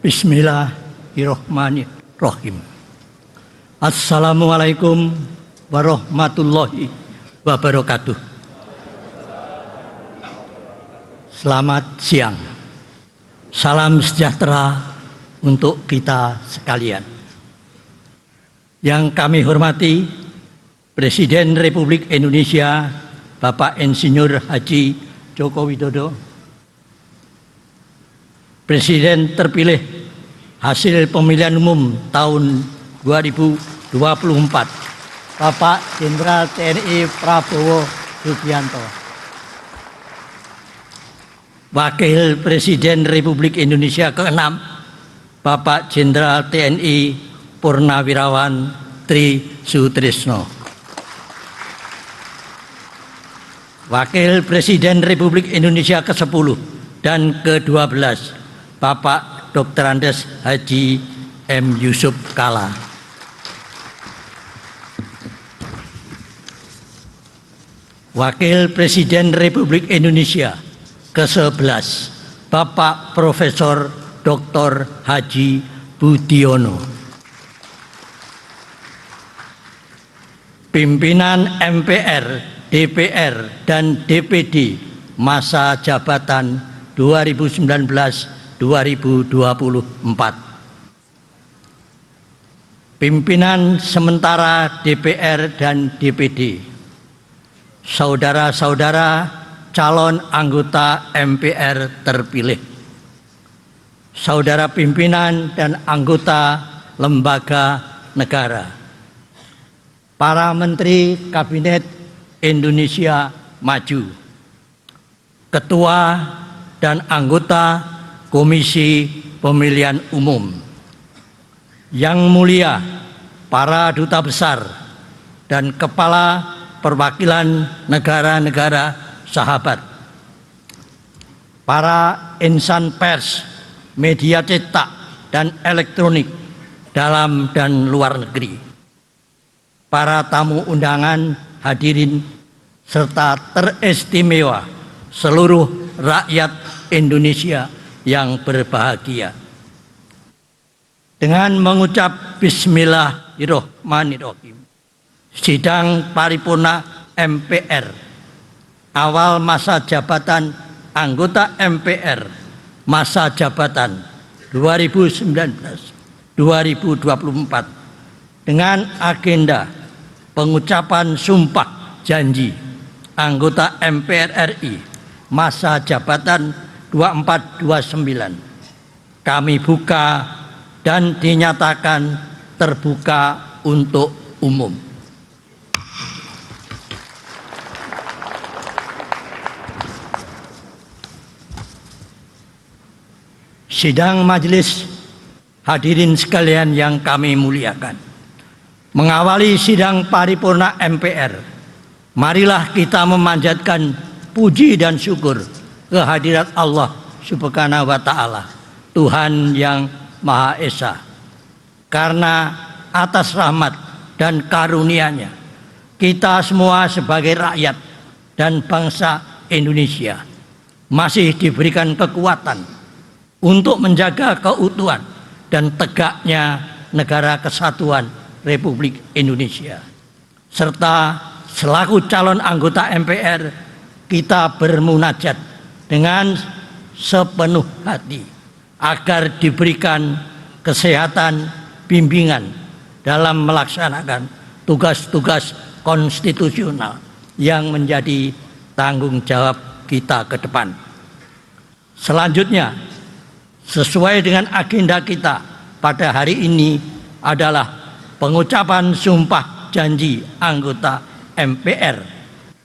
Bismillahirrahmanirrahim. Assalamualaikum warahmatullahi wabarakatuh. Selamat siang. Salam sejahtera untuk kita sekalian. Yang kami hormati Presiden Republik Indonesia Bapak Insinyur Haji Joko Widodo, Presiden terpilih hasil pemilihan umum tahun 2024 Bapak Jenderal TNI Prabowo Subianto, Wakil Presiden Republik Indonesia ke-6 Bapak Jenderal TNI Purnawirawan Tri Sutrisno, Wakil Presiden Republik Indonesia ke-10 dan ke-12 Bapak Dr. Andes Haji M. Yusuf Kalla, Wakil Presiden Republik Indonesia ke-11 Bapak Profesor Dr. Haji Budiono, pimpinan MPR, DPR, dan DPD masa jabatan 2019-2024, pimpinan sementara DPR dan DPD, saudara-saudara calon anggota MPR terpilih, saudara pimpinan dan anggota lembaga negara, para Menteri Kabinet Indonesia Maju, Ketua dan anggota Komisi Pemilihan Umum, yang mulia para duta besar dan kepala perwakilan negara-negara sahabat, para insan pers, media cetak dan elektronik dalam dan luar negeri, para tamu undangan, hadirin serta teristimewa seluruh rakyat Indonesia yang berbahagia. Dengan mengucap Bismillahirrahmanirrahim, sidang paripurna MPR awal masa jabatan anggota MPR masa jabatan 2019-2024 dengan agenda pengucapan sumpah janji anggota MPR RI masa jabatan 24-29 kami buka dan dinyatakan terbuka untuk umum. Sidang majelis, hadirin sekalian yang kami muliakan, mengawali sidang paripurna MPR, marilah kita memanjatkan puji dan syukur kehadirat Allah Subhanahu wa Ta'ala, Tuhan yang Maha Esa, karena atas rahmat dan karunia-Nya kita semua sebagai rakyat dan bangsa Indonesia masih diberikan kekuatan untuk menjaga keutuhan dan tegaknya negara kesatuan Republik Indonesia, serta selaku calon anggota MPR kita bermunajat dengan sepenuh hati agar diberikan kesehatan bimbingan dalam melaksanakan tugas-tugas konstitusional yang menjadi tanggung jawab kita ke depan. Selanjutnya, sesuai dengan agenda kita pada hari ini adalah pengucapan sumpah janji anggota MPR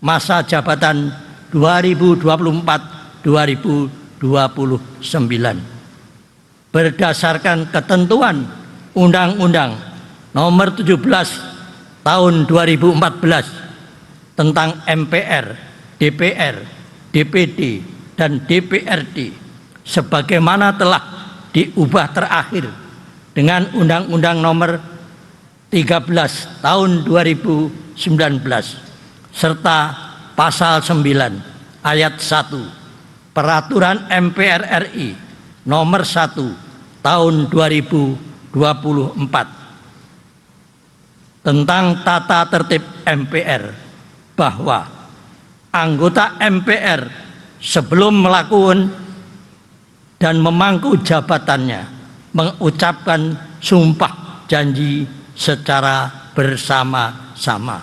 masa jabatan 2024-2029 berdasarkan ketentuan Undang-Undang Nomor 17 Tahun 2014 tentang MPR, DPR, DPD, dan DPRD sebagaimana telah diubah terakhir dengan Undang-Undang Nomor 13 Tahun 2019 serta Pasal 9 Ayat 1 Peraturan MPR RI Nomor 1 tahun 2024 tentang tata tertib MPR bahwa anggota MPR sebelum melakukan dan memangku jabatannya mengucapkan sumpah janji secara bersama-sama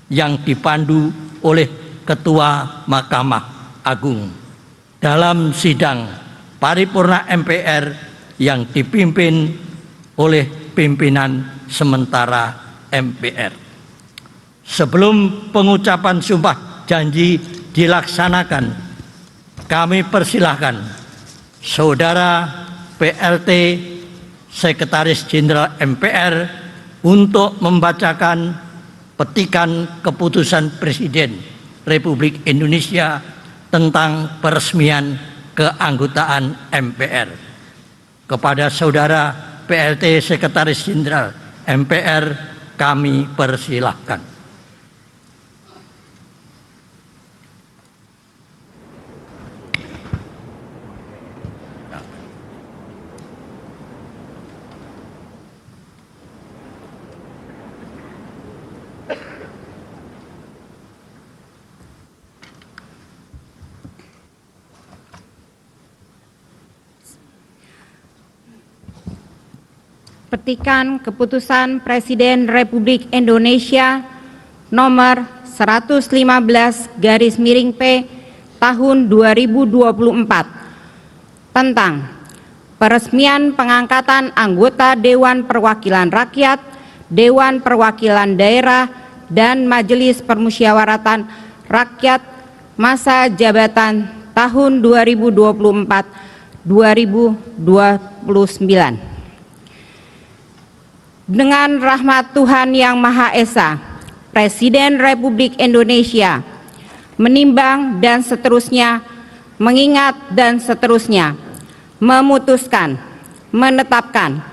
yang dipandu oleh Ketua Mahkamah Agung dalam sidang paripurna MPR yang dipimpin oleh pimpinan sementara MPR. Sebelum pengucapan sumpah janji dilaksanakan, kami persilahkan Saudara PLT Sekretaris Jenderal MPR untuk membacakan petikan keputusan Presiden Republik Indonesia tentang peresmian keanggotaan MPR. Kepada Saudara PLT Sekretaris Jenderal MPR kami persilahkan. Petikan Keputusan Presiden Republik Indonesia nomor 115/P tahun 2024 tentang peresmian pengangkatan anggota Dewan Perwakilan Rakyat, Dewan Perwakilan Daerah, dan Majelis Permusyawaratan Rakyat masa jabatan tahun 2024-2029. Dengan rahmat Tuhan Yang Maha Esa, Presiden Republik Indonesia menimbang dan seterusnya, mengingat dan seterusnya, memutuskan, menetapkan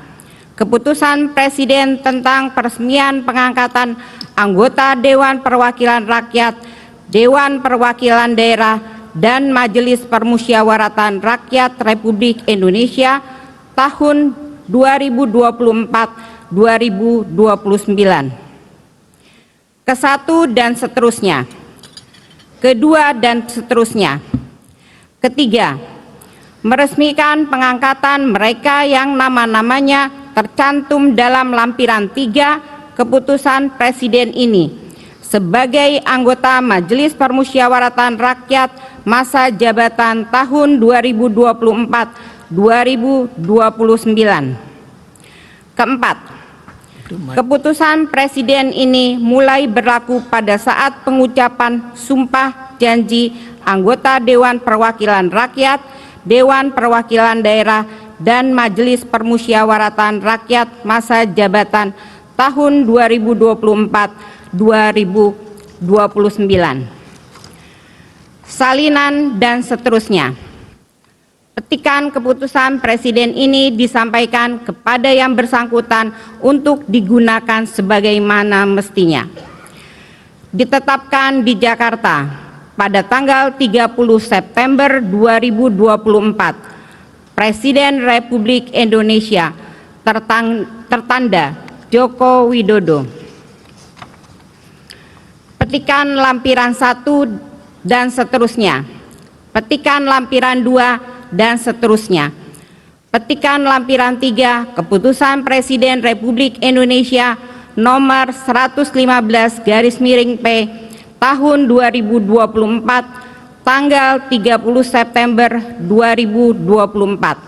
Keputusan Presiden tentang peresmian pengangkatan anggota Dewan Perwakilan Rakyat, Dewan Perwakilan Daerah, dan Majelis Permusyawaratan Rakyat Republik Indonesia tahun 2024-2029. Kesatu dan seterusnya. Kedua dan seterusnya. Ketiga, meresmikan pengangkatan mereka yang nama-namanya tercantum dalam lampiran 3 Keputusan Presiden ini sebagai anggota Majelis Permusyawaratan Rakyat masa jabatan tahun 2024-2029. Keempat, Keputusan Presiden ini mulai berlaku pada saat pengucapan sumpah janji anggota Dewan Perwakilan Rakyat, Dewan Perwakilan Daerah, dan Majelis Permusyawaratan Rakyat masa jabatan tahun 2024-2029. Salinan dan seterusnya. Petikan keputusan Presiden ini disampaikan kepada yang bersangkutan untuk digunakan sebagaimana mestinya. Ditetapkan di Jakarta pada tanggal 30 September 2024, Presiden Republik Indonesia tertanda Joko Widodo. Petikan lampiran 1 dan seterusnya. Petikan lampiran 2 dan seterusnya. Petikan lampiran 3 Keputusan Presiden Republik Indonesia nomor 115/P tahun 2024 tanggal 30 September 2024.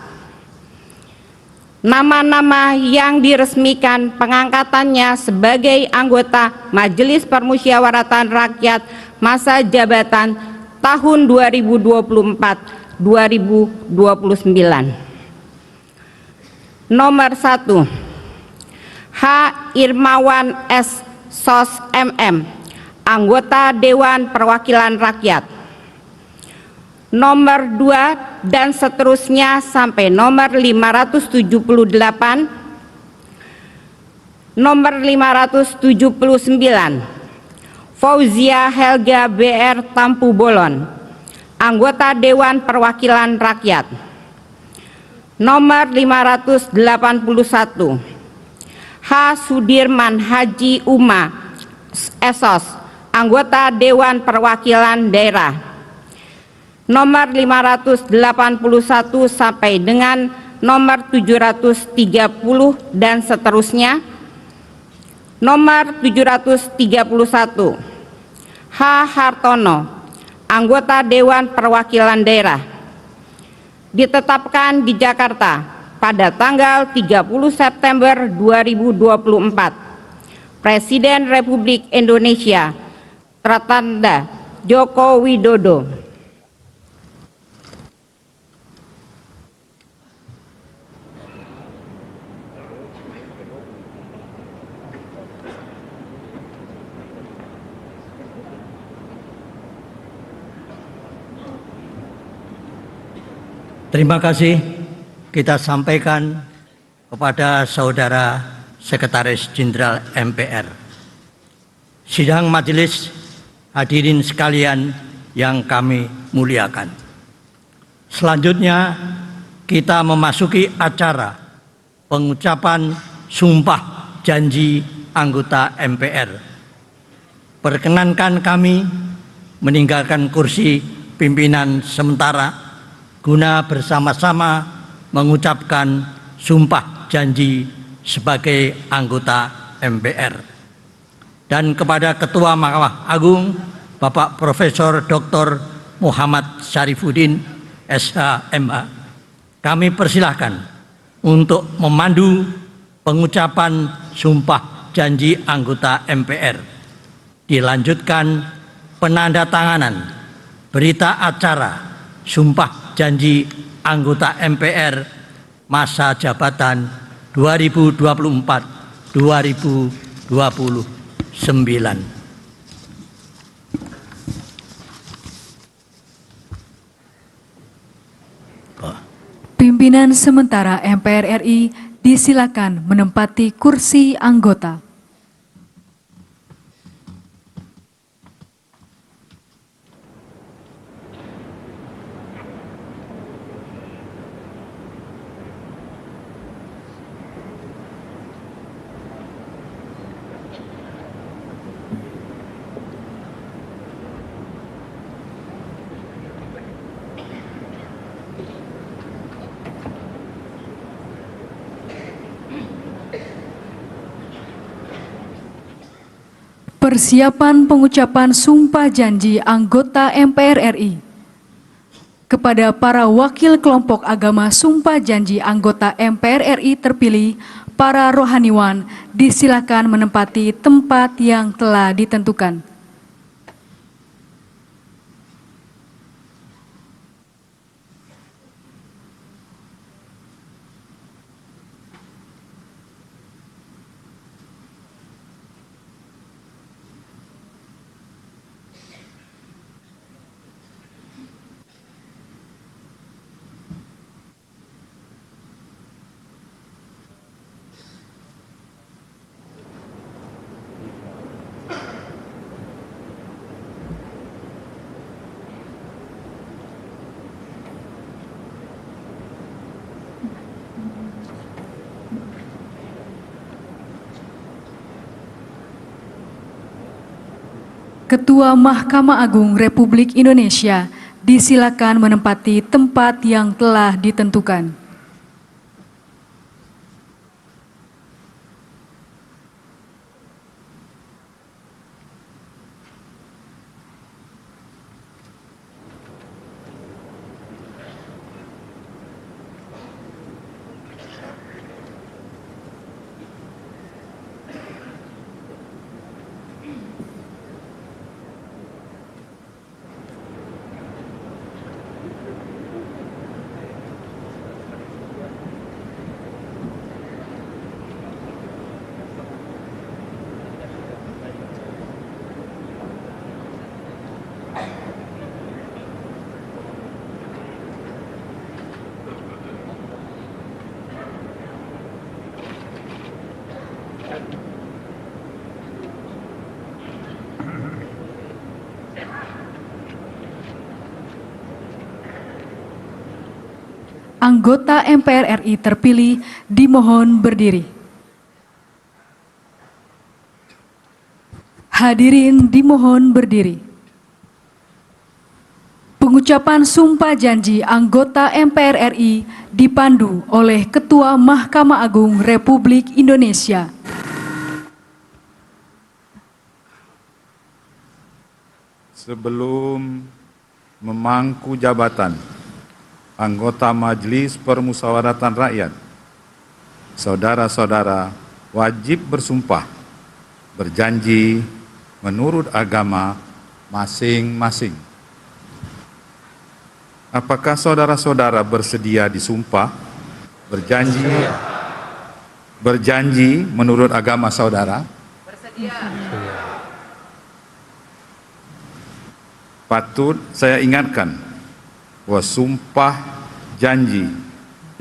Nama-nama yang diresmikan pengangkatannya sebagai anggota Majelis Permusyawaratan Rakyat masa jabatan tahun 2024-2029. Nomor 1, H. Irmawan S. Sos MM, anggota Dewan Perwakilan Rakyat. Nomor 2 dan seterusnya sampai nomor 578. Nomor 579, Fauzia Helga BR Tampu Bolon, anggota Dewan Perwakilan Rakyat. nomor 581, H. Sudirman Haji Uma, Esos, anggota Dewan Perwakilan Daerah, nomor 581 sampai dengan nomor 730 dan seterusnya, nomor 731, H. Hartono, anggota Dewan Perwakilan Daerah, ditetapkan di Jakarta pada tanggal 30 September 2024. Presiden Republik Indonesia, tertanda Joko Widodo. Terima kasih kita sampaikan kepada Saudara Sekretaris Jenderal MPR. Sidang majelis, hadirin sekalian yang kami muliakan. Selanjutnya kita memasuki acara pengucapan sumpah janji anggota MPR. Perkenankan kami meninggalkan kursi pimpinan sementara guna bersama-sama mengucapkan sumpah janji sebagai anggota MPR. Dan kepada Ketua Mahkamah Agung, Bapak Profesor Dr. Muhammad Syarifuddin, SH.MH, kami persilahkan untuk memandu pengucapan sumpah janji anggota MPR. Dilanjutkan penandatanganan berita acara sumpah janji anggota MPR masa jabatan 2024-2029. Pimpinan sementara MPR RI disilakan menempati kursi anggota. Persiapan pengucapan sumpah janji anggota MPR RI. Kepada para wakil kelompok agama sumpah janji anggota MPR RI terpilih, para rohaniwan disilakan menempati tempat yang telah ditentukan. Ketua Mahkamah Agung Republik Indonesia disilakan menempati tempat yang telah ditentukan. anggota MPR RI terpilih dimohon berdiri. Hadirin dimohon berdiri. Pengucapan sumpah janji anggota MPR RI dipandu oleh Ketua Mahkamah Agung Republik Indonesia. Sebelum memangku jabatan anggota Majelis Permusyawaratan Rakyat, saudara-saudara wajib bersumpah berjanji menurut agama masing-masing. Apakah saudara-saudara bersedia disumpah berjanji menurut agama saudara? Bersedia. Patut saya ingatkan bahwa sumpah janji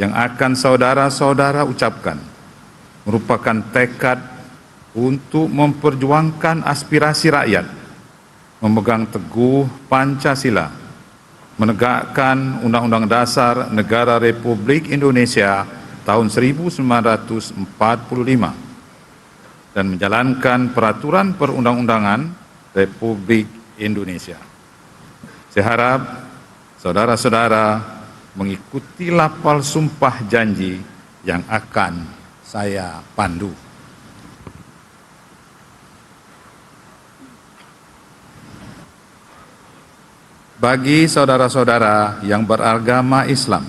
yang akan saudara-saudara ucapkan merupakan tekad untuk memperjuangkan aspirasi rakyat, memegang teguh Pancasila, menegakkan Undang-Undang Dasar Negara Republik Indonesia tahun 1945 dan menjalankan peraturan perundang-undangan Republik Indonesia. Saya harap saudara-saudara mengikuti lafal sumpah janji yang akan saya pandu. Bagi saudara-saudara yang beragama Islam,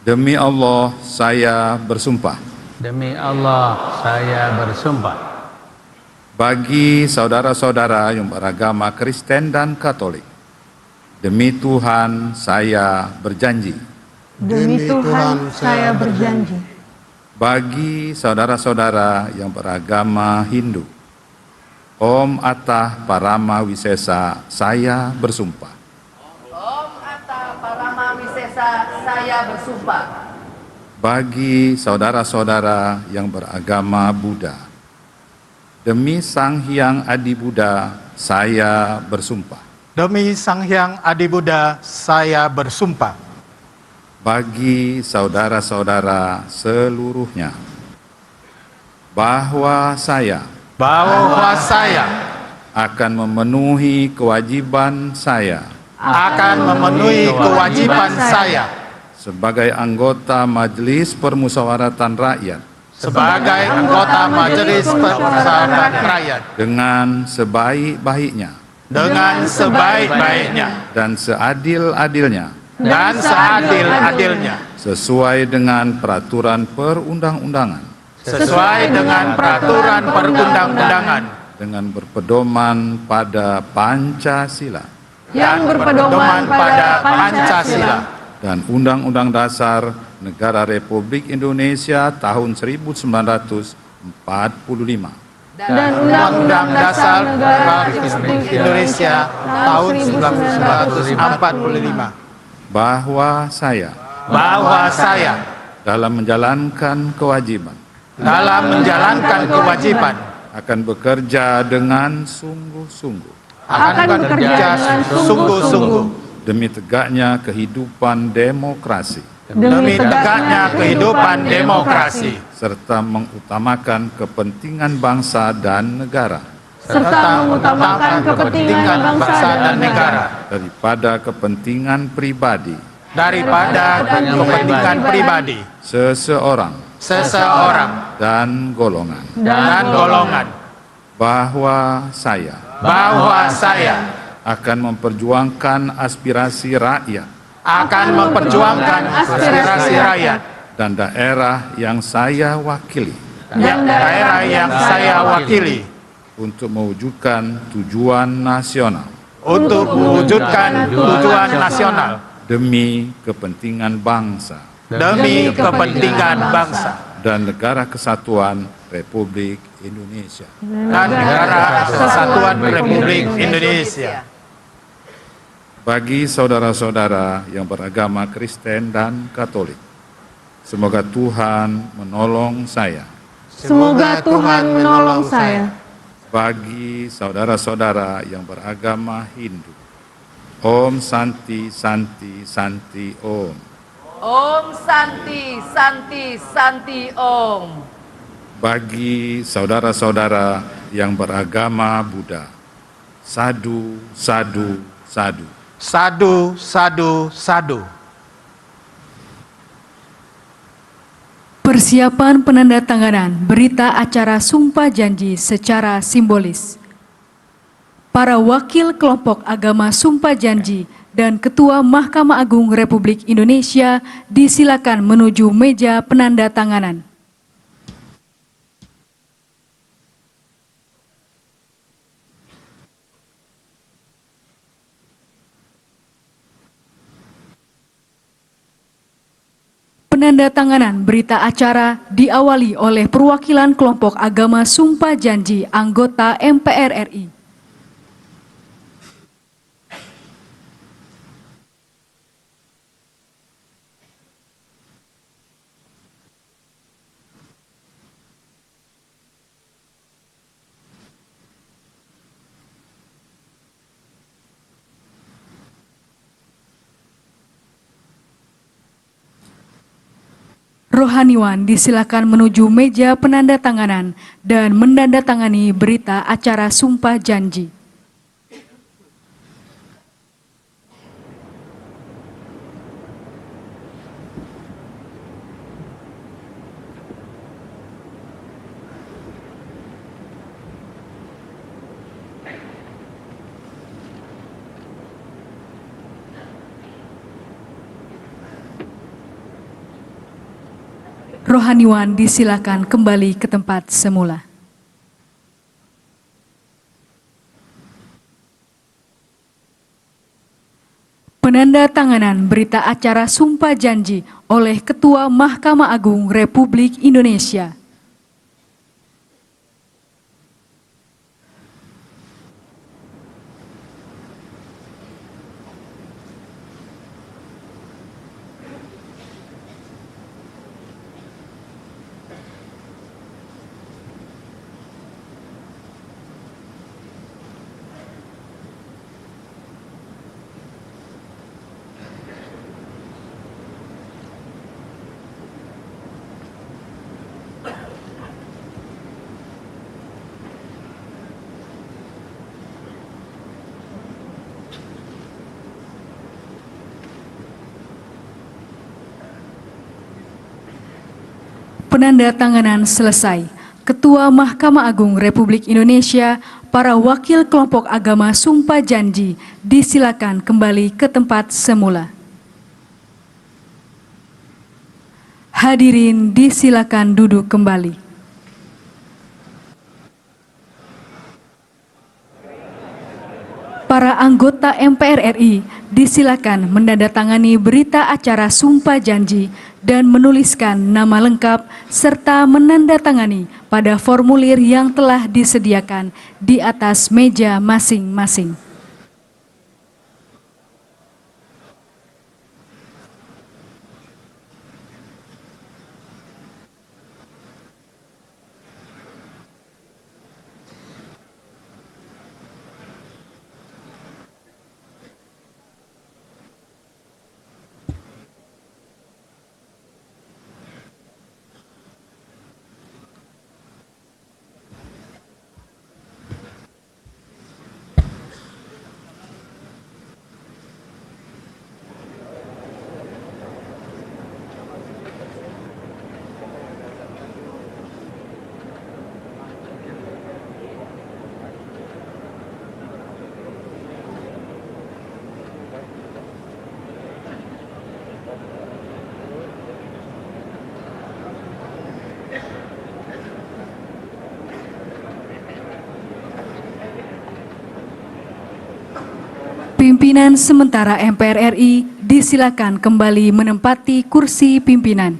demi Allah saya bersumpah. Demi Allah saya bersumpah. Bagi saudara-saudara yang beragama Kristen dan Katolik, demi Tuhan saya berjanji. Demi Tuhan saya berjanji. Bagi saudara-saudara yang beragama Hindu, Om Atah Parama Wisesa saya bersumpah. Om Atah Parama Wisesa saya bersumpah. Bagi saudara-saudara yang beragama Buddha, demi Sang Hyang Adi Buddha saya bersumpah. Demi Sang Hyang Adi Buddha saya bersumpah. Bagi saudara-saudara seluruhnya, bahwa saya akan memenuhi kewajiban saya sebagai anggota Majelis Permusyawaratan Rakyat dengan sebaik-baiknya dan seadil-adilnya sesuai dengan peraturan perundang-undangan dengan berpedoman pada Pancasila dan Undang-Undang Dasar Negara Republik Indonesia tahun 1945 dan Undang-Undang Dasar Negara Republik Indonesia tahun 1945, bahwa saya dalam menjalankan kewajiban akan bekerja dengan sungguh-sungguh demi tegaknya kehidupan demokrasi serta mengutamakan kepentingan bangsa dan negara daripada kepentingan pribadi seseorang dan golongan. Bahwa saya akan memperjuangkan aspirasi rakyat dan daerah yang saya wakili untuk mewujudkan tujuan nasional demi kepentingan bangsa dan negara kesatuan Republik Indonesia. Bagi saudara-saudara yang beragama Kristen dan Katolik, semoga Tuhan menolong saya. Bagi saudara-saudara yang beragama Hindu, Om Santi Santi Santi Om. Om Santi, Santi, Santi Om. Bagi saudara-saudara yang beragama Buddha, sadu, sadu, sadu. Sadu, sadu, sadu. Persiapan penandatanganan berita acara Sumpah Janji secara simbolis. Para wakil kelompok agama Sumpah Janji dan Ketua Mahkamah Agung Republik Indonesia disilakan menuju meja penandatanganan. Penandatanganan berita acara diawali oleh perwakilan kelompok agama Sumpah Janji anggota MPR RI. Rohaniwan disilakan menuju meja penandatanganan dan menandatangani berita acara Sumpah Janji. Rohaniwan disilakan kembali ke tempat semula. Penandatanganan berita acara Sumpah Janji oleh Ketua Mahkamah Agung Republik Indonesia. Penandatanganan selesai. Ketua Mahkamah Agung Republik Indonesia, para wakil kelompok agama Sumpah Janji disilakan kembali ke tempat semula. Hadirin disilakan duduk kembali. Para anggota MPR RI disilakan menandatangani berita acara Sumpah Janji dan menuliskan nama lengkap serta menandatangani pada formulir yang telah disediakan di atas meja masing-masing. Pimpinan sementara MPR RI disilakan kembali menempati kursi pimpinan.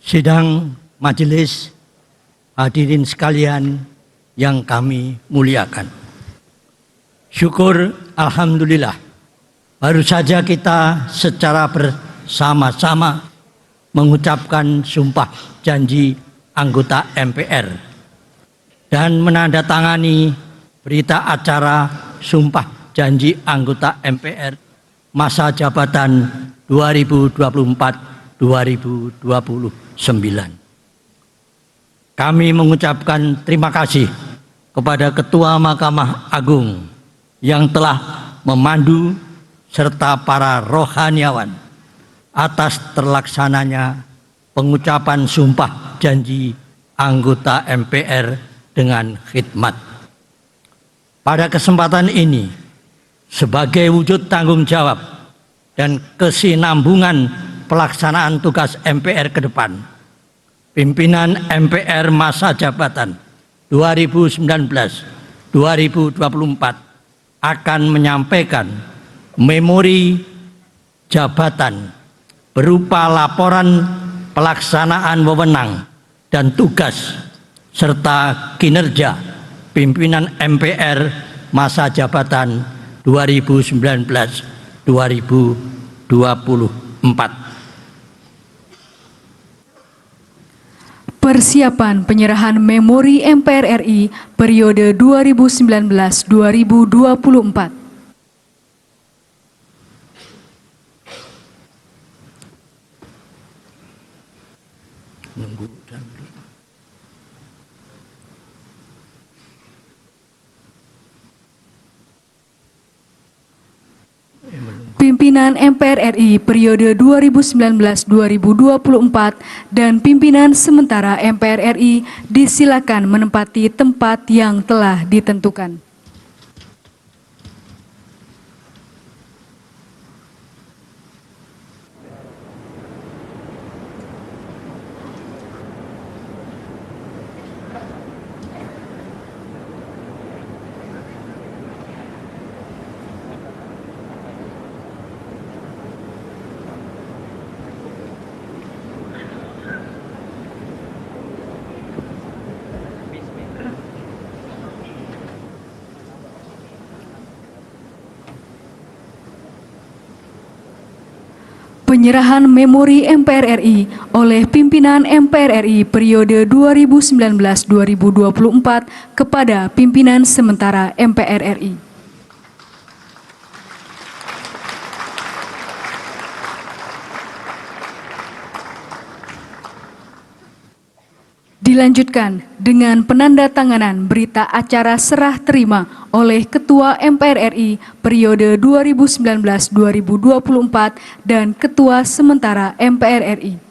Sidang majelis, hadirin sekalian yang kami muliakan. Syukur alhamdulillah, baru saja kita secara bersama-sama mengucapkan sumpah janji anggota MPR dan menandatangani berita acara sumpah janji anggota MPR masa jabatan 2024-2029. Kami mengucapkan terima kasih kepada Ketua Mahkamah Agung yang telah memandu serta para rohaniawan atas terlaksananya pengucapan sumpah janji anggota MPR dengan khidmat. Pada kesempatan ini, sebagai wujud tanggung jawab dan kesinambungan pelaksanaan tugas MPR ke depan, pimpinan MPR masa jabatan 2019-2024 akan menyampaikan memori jabatan berupa laporan pelaksanaan wewenang dan tugas serta kinerja pimpinan MPR masa jabatan 2019-2024. Persiapan penyerahan memori MPR RI periode 2019-2024. Pimpinan MPR RI periode 2019-2024 dan pimpinan sementara MPR RI disilakan menempati tempat yang telah ditentukan. Penyerahan memori MPR RI oleh pimpinan MPR RI periode 2019-2024 kepada pimpinan sementara MPR RI. Dilanjutkan dengan penandatanganan berita acara serah terima oleh Ketua MPR RI periode 2019-2024 dan Ketua sementara MPR RI.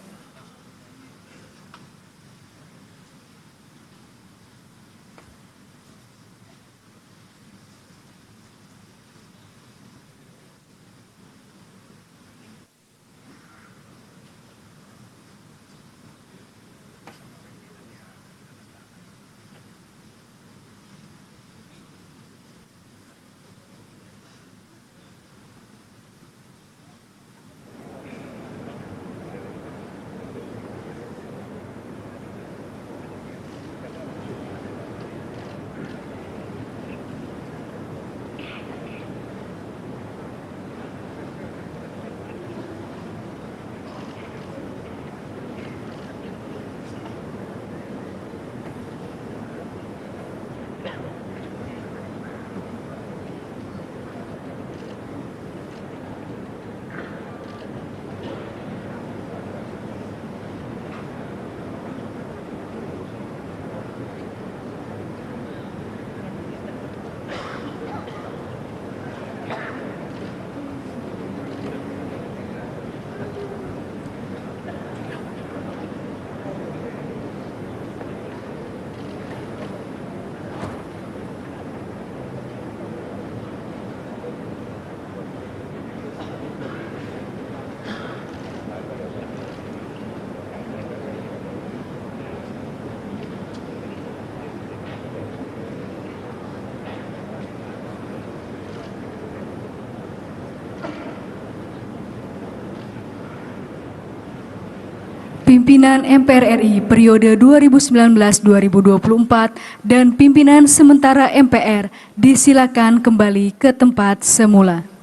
Pimpinan MPR RI periode 2019-2024 dan pimpinan sementara MPR disilakan kembali ke tempat semula.